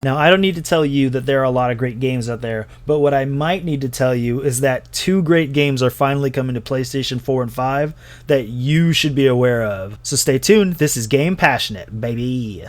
Now, I don't need to tell you that there are a lot of great games out there, but what I might need to tell you is that 2 great games are finally coming to PlayStation 4 and 5 that you should be aware of. So stay tuned, this is Game Passionate, baby.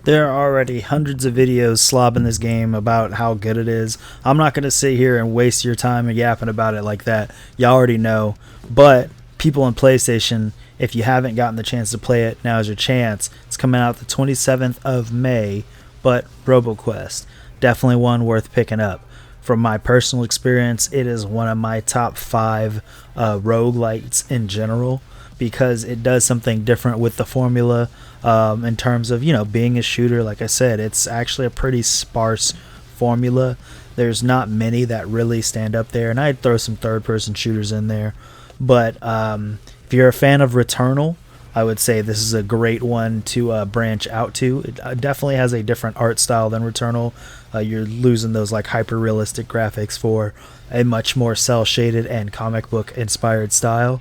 There are already hundreds of videos slobbing this game about how good it is. I'm not going to sit here and waste your time yapping about it like that. You already know. But people on PlayStation, if you haven't gotten the chance to play it, now's your chance. It's coming out the 27th of May. But RoboQuest, definitely one worth picking up. From my personal experience, it is one of my top 5 roguelites in general, because it does something different with the formula in terms of, being a shooter. Like I said, it's actually a pretty sparse formula. There's not many that really stand up there, and I'd throw some third-person shooters in there. But if you're a fan of Returnal, I would say this is a great one to branch out to. It definitely has a different art style than Returnal. You're losing those like hyper-realistic graphics for a much more cel-shaded and comic book inspired style.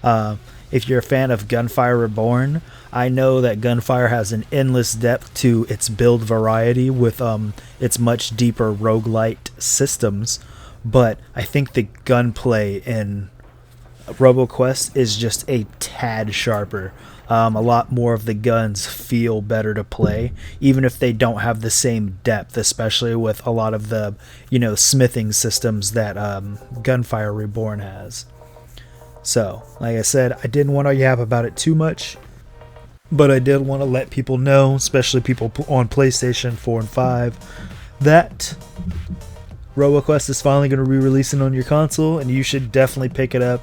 If you're a fan of Gunfire Reborn, I know that Gunfire has an endless depth to its build variety with its much deeper roguelite systems, but I think the gunplay in RoboQuest is just a tad sharper. A lot more of the guns feel better to play, even if they don't have the same depth, especially with a lot of the, smithing systems that Gunfire Reborn has. So, like I said, I didn't want to yap about it too much, but I did want to let people know, especially people on PlayStation 4 and 5, that RoboQuest is finally going to be releasing on your console, and you should definitely pick it up.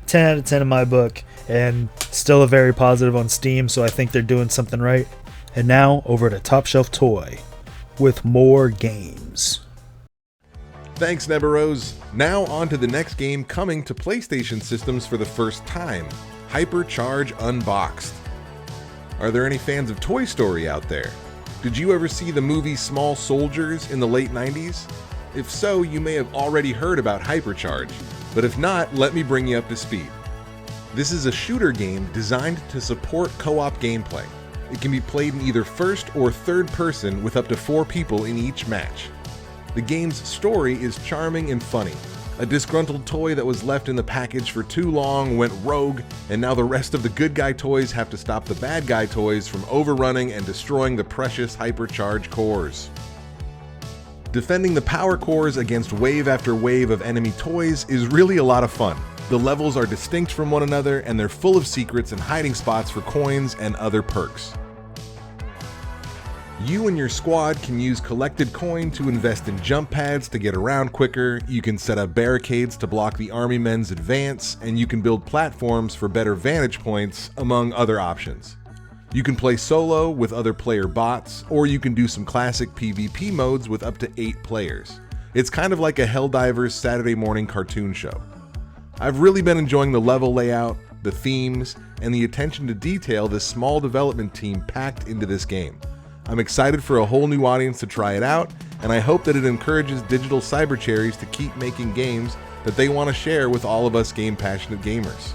10 out of 10 in my book, and still a very positive on Steam, so I think they're doing something right. And now, over to TopShelfToy with more games. Thanks, Nebiroze. Now on to the next game coming to PlayStation systems for the first time, Hypercharge Unboxed. Are there any fans of Toy Story out there? Did you ever see the movie Small Soldiers in the late 90s? If so, you may have already heard about Hypercharge, but if not, let me bring you up to speed. This is a shooter game designed to support co-op gameplay. It can be played in either first or third person with up to 4 people in each match. The game's story is charming and funny. A disgruntled toy that was left in the package for too long went rogue, and now the rest of the good guy toys have to stop the bad guy toys from overrunning and destroying the precious Hypercharge cores. Defending the power cores against wave after wave of enemy toys is really a lot of fun. The levels are distinct from one another, and they're full of secrets and hiding spots for coins and other perks. You and your squad can use collected coin to invest in jump pads to get around quicker, you can set up barricades to block the army men's advance, and you can build platforms for better vantage points, among other options. You can play solo with other player bots, or you can do some classic PvP modes with up to 8 players. It's kind of like a Helldivers Saturday morning cartoon show. I've really been enjoying the level layout, the themes, and the attention to detail this small development team packed into this game. I'm excited for a whole new audience to try it out, and I hope that it encourages digital cybercherries to keep making games that they want to share with all of us game-passionate gamers.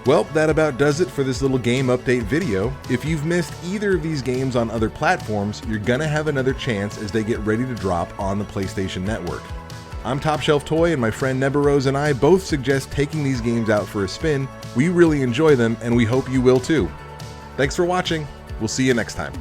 Well, that about does it for this little game update video. If you've missed either of these games on other platforms, you're gonna have another chance as they get ready to drop on the PlayStation Network. I'm TopShelfToy, and my friend Nebiroze and I both suggest taking these games out for a spin. We really enjoy them, and we hope you will too. Thanks for watching. We'll see you next time.